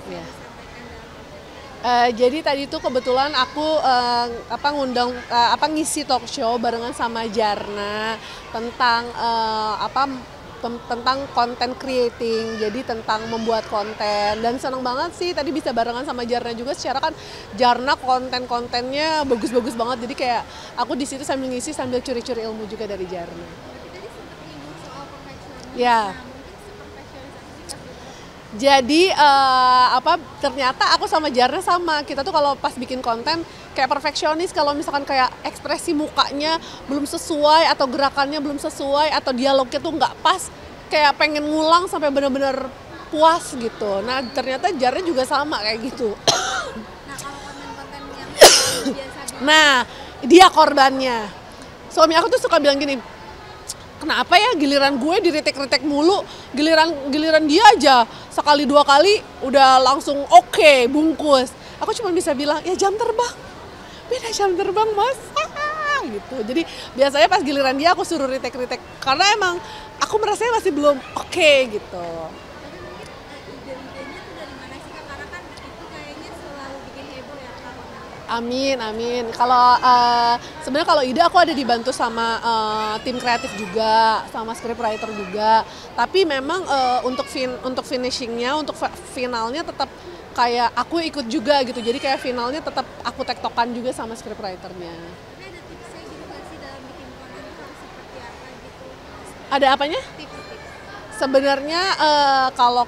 Ya. disampaikan dalam podcast? Jadi tadi tuh kebetulan aku ngundang ngisi talk show barengan sama Jarna tentang tentang content creating, jadi tentang membuat konten, dan seneng banget sih tadi bisa barengan sama Jarna juga. Secara kan Jarna kontennya bagus-bagus banget, jadi kayak aku di situ sambil ngisi sambil curi-curi ilmu juga dari Jarna. Tapi tadi sempat nyinggung soal perfeksionis. Ya. Nah, mungkin seperfeksionis apa sih Kak Fitra? Jadi ternyata aku sama Jarna sama, kita tuh kalau pas bikin konten kayak perfeksionis. Kalau misalkan kayak ekspresi mukanya belum sesuai atau gerakannya belum sesuai atau dialognya tuh nggak pas, kayak pengen ngulang sampai bener-bener puas gitu. Nah ternyata Jarna juga sama kayak gitu. Nah, kalau konten-konten yang biasa Nah dia korbannya. Suami aku tuh suka bilang gini, kenapa ya giliran gue diritek-ritek mulu, giliran dia aja sekali dua kali udah langsung oke, bungkus. Aku cuma bisa bilang, ya jam terbang, beda jam terbang mas, gitu. Jadi biasanya pas giliran dia aku suruh ritek-ritek, karena emang aku merasanya masih belum oke gitu. tapi mungkin ide-idenya tuh dari mana sih Kak? Karena kan itu kayaknya selalu bikin heboh ya Kak. Amin, amin. Kalau sebenarnya kalau ide aku ada dibantu sama tim kreatif juga, sama scriptwriter juga. Tapi memang untuk finishingnya, untuk finalnya tetap kayak aku ikut juga gitu. Jadi kayak finalnya tetap aku tektokan juga sama scriptwriternya. Tapi ada tipsnya gitu nggak sih dalam bikin konten tuh harus seperti apa gitu? Ada apanya? Tips-tips. Sebenarnya kalau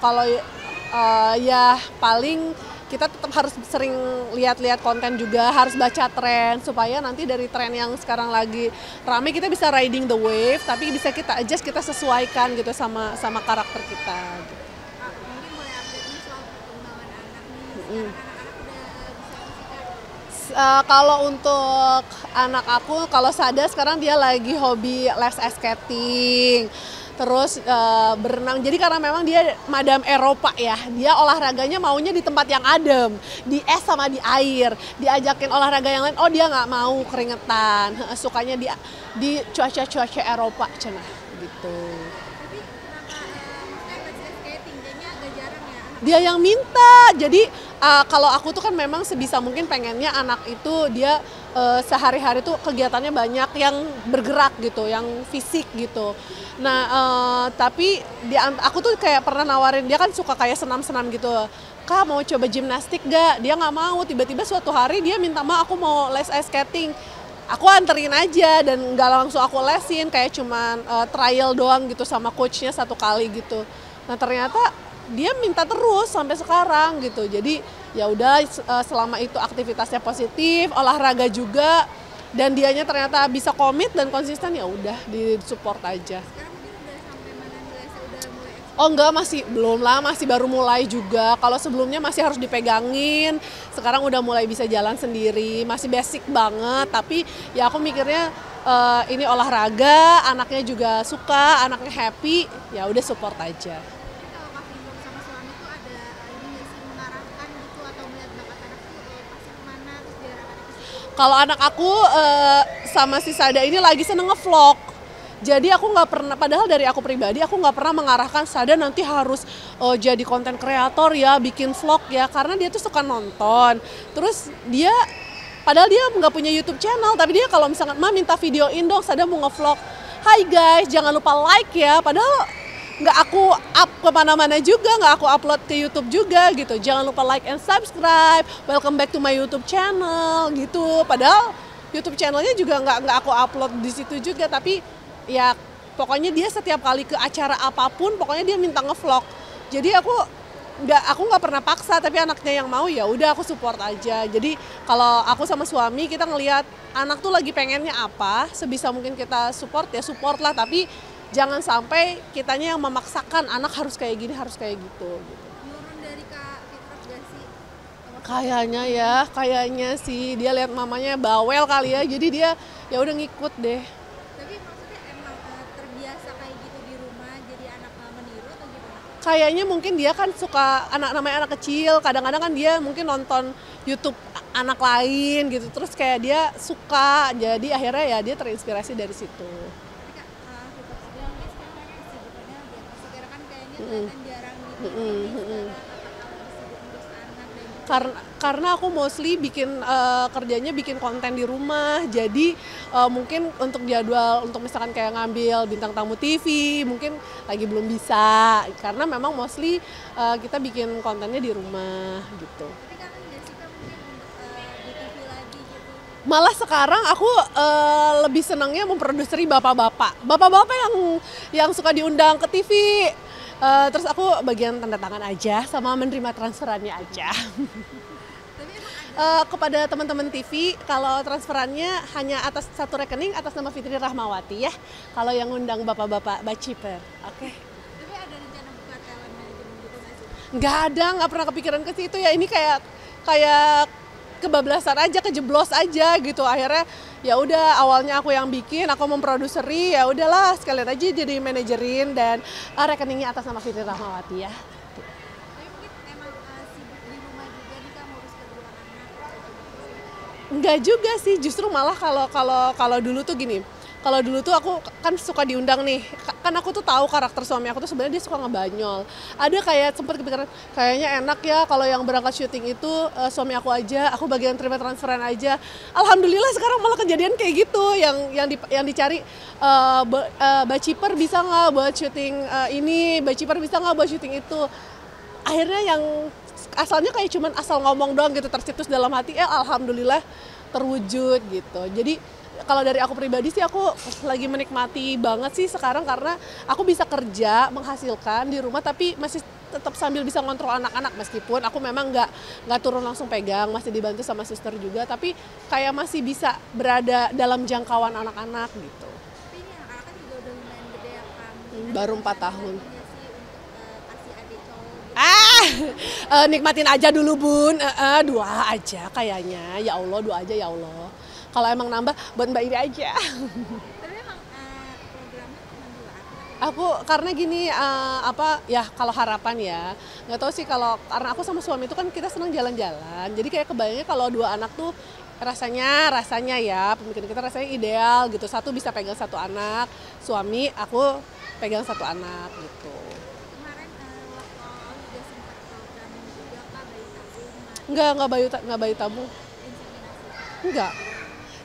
ya paling kita tetap harus sering lihat-lihat konten juga, harus baca tren supaya nanti dari tren yang sekarang lagi rame kita bisa riding the wave, tapi bisa kita adjust, kita sesuaikan gitu sama karakter kita. Gitu. Kak, mungkin boleh update nih soal perkembangan anak nih. Sekarang anak-anak udah bisa apa sih Kak? Kalau untuk anak aku, kalau Sada sekarang dia lagi hobi les ice skating, terus berenang. Jadi karena memang dia madam Eropa ya, dia olahraganya maunya di tempat yang adem, di es sama di air. Diajakin olahraga yang lain, oh dia nggak mau, keringetan. Sukanya di cuaca-cuaca Eropa, cenah gitu. Tapi kenapa maksudnya les skating kayaknya agak jarang ya anak. Dia yang minta. Jadi kalau aku tuh kan memang sebisa mungkin pengennya anak itu dia sehari-hari tuh kegiatannya banyak yang bergerak gitu, yang fisik gitu. Nah tapi aku tuh kayak pernah nawarin, dia kan suka kayak senam-senam gitu. Kak mau coba gimnastik gak? Dia nggak mau. Tiba-tiba suatu hari dia minta, ma aku mau les ice skating. Aku anterin aja dan nggak langsung aku lesin, kayak cuman trial doang gitu sama coachnya satu kali gitu. Nah ternyata dia minta terus sampai sekarang gitu. Jadi ya udah selama itu aktivitasnya positif, olahraga juga, dan dianya ternyata bisa komit dan konsisten, ya udah disupport aja. Sekarang mungkin udah sampai mana nih lesnya udah mulai Oh enggak, masih belum lah, masih baru mulai juga. Kalau sebelumnya masih harus dipegangin, sekarang udah mulai bisa jalan sendiri, masih basic banget. Tapi ya aku mikirnya ini olahraga, anaknya juga suka, anaknya happy, ya udah support aja. tapi kalau Kak Findom sama suami tuh ada ini nggak sih mengarahkan gitu atau melihat bakat anak tuh pasti kemana terus diarahkannya ke situ. Kalau anak aku sama si Sada ini lagi seneng ngevlog. Jadi aku nggak pernah, padahal dari aku pribadi aku nggak pernah mengarahkan Sada nanti harus jadi konten kreator ya, bikin vlog ya, karena dia tuh suka nonton. Terus dia, padahal dia nggak punya YouTube channel, tapi dia kalau misalkan, ma minta videoin dong, Sada mau ngevlog. Hai guys, jangan lupa like ya. Padahal nggak aku up kemana-mana juga, nggak aku upload ke YouTube juga gitu. Jangan lupa like and subscribe. Welcome back to my YouTube channel gitu. Padahal YouTube channelnya juga nggak aku upload di situ juga, tapi ya pokoknya dia setiap kali ke acara apapun, pokoknya dia minta ngevlog. Jadi aku nggak pernah paksa, tapi anaknya yang mau ya udah aku support aja. Jadi kalau aku sama suami kita ngelihat anak tuh lagi pengennya apa, sebisa mungkin kita support ya support lah, tapi jangan sampai kitanya yang memaksakan anak harus kayak gini, harus kayak gitu. Nurun dari Kak Fitra gak sih? Kayaknya sih dia lihat mamanya bawel kali ya, jadi dia ya udah ngikut deh. Tapi maksudnya emang terbiasa kayak gitu di rumah jadi anak meniru atau gimana? Kayaknya mungkin dia kan suka namanya anak kecil, kadang-kadang kan dia mungkin nonton YouTube anak lain gitu, terus kayak dia suka, jadi akhirnya ya dia terinspirasi dari situ. Tapi Kak Fitra sendiri mungkin sekarang kesibukannya lagi apa sih? Karena kan kayaknya kelihatan jarang gitu. Jadi sekarang apakah lebih sibuk ngurus Karena aku mostly kerjanya bikin konten di rumah, jadi mungkin untuk jadwal untuk misalkan kayak ngambil bintang tamu TV mungkin lagi belum bisa, karena memang mostly kita bikin kontennya di rumah gitu. Tapi kangen nggak sih Kak mungkin untuk di TV lagi gitu? Malah sekarang aku lebih senangnya memproduseri bapak-bapak yang suka diundang ke TV. Terus aku bagian tanda tangan aja sama menerima transferannya aja. Tapi emang ada Kepada teman-teman TV, kalau transferannya hanya atas satu rekening atas nama Fitri Rahmawati ya. Kalau yang undang bapak-bapak baciper, oke. tapi ada rencana buka talent management gitu nggak sih? Nggak pernah kepikiran ke situ ya. Ini kayak kebablasan aja, kejeblos aja gitu. Akhirnya ya udah, awalnya aku yang bikin, aku memproduseri, ya udahlah sekalian aja jadi manajerin, dan rekeningnya atas nama Fitri Rahmawati ya. Tapi mungkin emang sibuk di rumah juga nih Kak ngurus kedua anak. Enggak juga sih, justru malah kalau dulu tuh gini. Kalau dulu tuh aku kan suka diundang nih, kan aku tuh tahu karakter suami aku tuh sebenarnya dia suka ngebanyol. Ada kayak sempat kepikiran, kayaknya enak ya kalau yang berangkat syuting itu suami aku aja, aku bagian terima transferan aja. Alhamdulillah sekarang malah kejadian kayak gitu, yang dicari baciper bisa nggak buat syuting ini, baciper bisa nggak buat syuting itu. Akhirnya yang asalnya kayak cuman asal ngomong doang gitu, tercetus dalam hati, alhamdulillah terwujud gitu. Jadi kalau dari aku pribadi sih, aku lagi menikmati banget sih sekarang, karena aku bisa kerja menghasilkan di rumah tapi masih tetap sambil bisa ngontrol anak-anak, meskipun aku memang nggak turun langsung pegang, masih dibantu sama suster juga, tapi kayak masih bisa berada dalam jangkauan anak-anak gitu. Tapi ini anak-anak kan juga udah lumayan gede ya Kak. Baru 4 tahun. Nggak sih untuk kasih adik cowok gitu? Nikmatin aja dulu Bun, 2 aja kayaknya, ya Allah 2 aja ya Allah. Kalau emang nambah buat Mbak Iri aja. Tapi emang programnya cuma 2 anak. Aku karena gini, ya kalau harapan ya, nggak tahu sih, karena aku sama suami itu kan kita senang jalan-jalan, jadi kayak kebayangnya kalau 2 anak tuh rasanya ya, pemikiran kita rasanya ideal gitu, satu bisa pegang 1 anak, suami aku pegang 1 anak gitu. Kemarin waktu awal juga sempat program juga Kak bayi tabung, Nggak bayi tabung, inseminasi. enggak.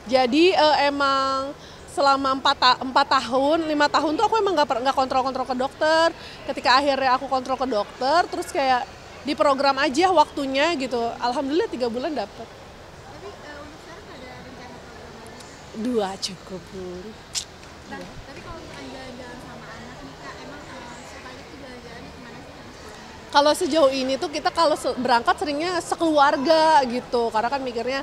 Jadi emang selama 4 tahun, 5 tahun tuh aku emang nggak kontrol ke dokter. Ketika akhirnya aku kontrol ke dokter, terus kayak diprogram aja waktunya gitu. Alhamdulillah 3 bulan dapet. Tapi untuk sekarang ada rencana program lagi? 2 cukup Bun. Nah, tapi kalau misalkan jalan-jalan sama anak nih Kak, emang sukanya tuh jalan-jalannya kemana sih sama suami? Kalau sejauh ini tuh kita kalau berangkat seringnya sekeluarga gitu, karena kan mikirnya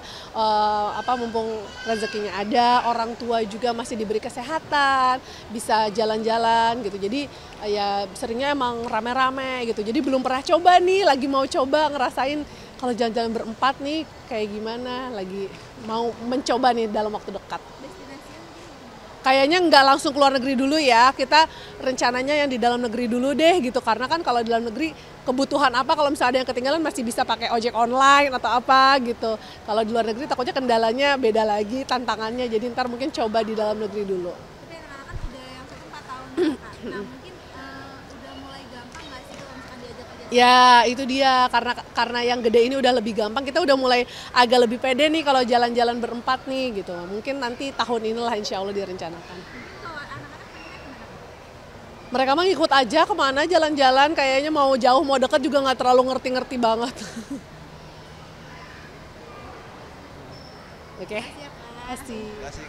mumpung rezekinya ada, orang tua juga masih diberi kesehatan, bisa jalan-jalan gitu. Jadi ya seringnya emang rame-rame gitu. Jadi belum pernah coba nih, lagi mau coba ngerasain kalau jalan-jalan berempat nih kayak gimana, lagi mau mencoba nih dalam waktu dekat. Destinasinya mungkin Kayaknya nggak langsung keluar negeri dulu ya, kita rencananya yang di dalam negeri dulu deh gitu, karena kan kalau di dalam negeri kebutuhan apa, kalau misalnya ada yang ketinggalan masih bisa pakai ojek online atau apa gitu. Kalau di luar negeri takutnya kendalanya beda lagi, tantangannya, jadi ntar mungkin coba di dalam negeri dulu. tapi anak-anak kan udah yang satu 4 tahun nih Kak. Nah mungkin udah mulai gampang nggak sih kalau misalkan diajak kerja? Ya itu dia, karena yang gede ini udah lebih gampang, kita udah mulai agak lebih pede nih kalau jalan-jalan berempat nih gitu. Mungkin nanti tahun inilah insya Allah direncanakan. Mungkin kalau anak-anak pengennya kemana? Mereka mah ngikut aja kemana jalan-jalan, kayaknya mau jauh mau deket juga nggak terlalu ngerti-ngerti banget. Oke, Siap Kak. kasih. Terima kasih.